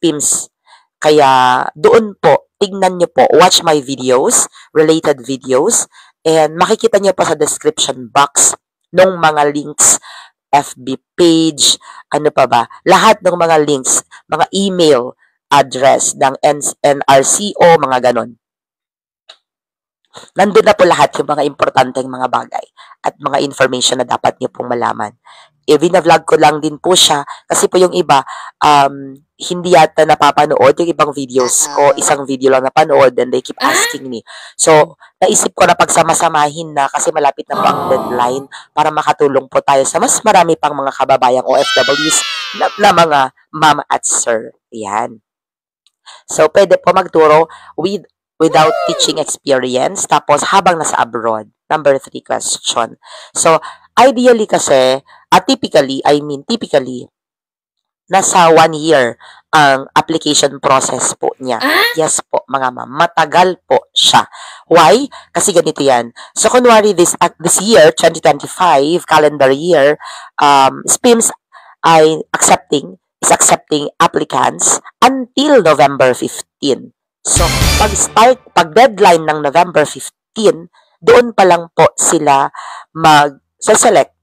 SPIMS. Kaya doon po, tingnan nyo po, watch my videos, related videos, and makikita nyo po sa description box ng mga links, FB page, ano pa ba, lahat ng mga links, mga email address ng NRCO, mga ganon. Nandun na po lahat yung mga importanteng mga bagay at mga information na dapat nyo pong malaman. Vlog ko lang din po siya kasi po yung iba, hindi yata napapanood yung ibang videos ko. Isang video lang napanood and they keep asking me. So, naisip ko na pagsama-samahin na kasi malapit na po ang deadline para makatulong po tayo sa mas marami pang mga kababayang OFWs na mga ma'am at sir. Yan. So, pwede po magturo without teaching experience, tapos habang nasa abroad. Number 3 question. So, ideally kasi, typically, nasa 1 year ang application process po niya. Yes po, mga ma'am. Matagal po siya. Why? Kasi ganito yan. So, kunwari, this year, 2025, calendar year, SPIMS is accepting applicants until November 15. So, pag deadline ng November 15, doon pa lang po sila mag-select,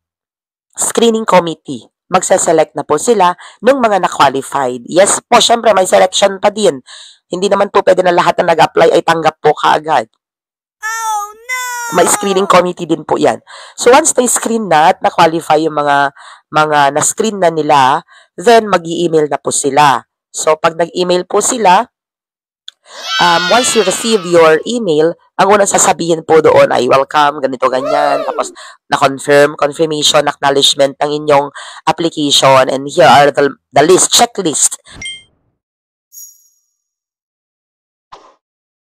screening committee, magse-select na po sila ng mga na-qualified. Yes po, syempre may selection pa din. Hindi naman po pwede na lahat na nag-apply ay tanggap po kaagad. Oh, no! May screening committee din po yan. So, once na-screen na at na-qualify yung mga na-screen na nila, then mag-i-email na po sila. So, pag nag-email po sila, once you receive your email, ang unang sasabihin po doon ay welcome, ganito, ganyan, tapos confirmation, acknowledgement ng inyong application, and here are the list, checklist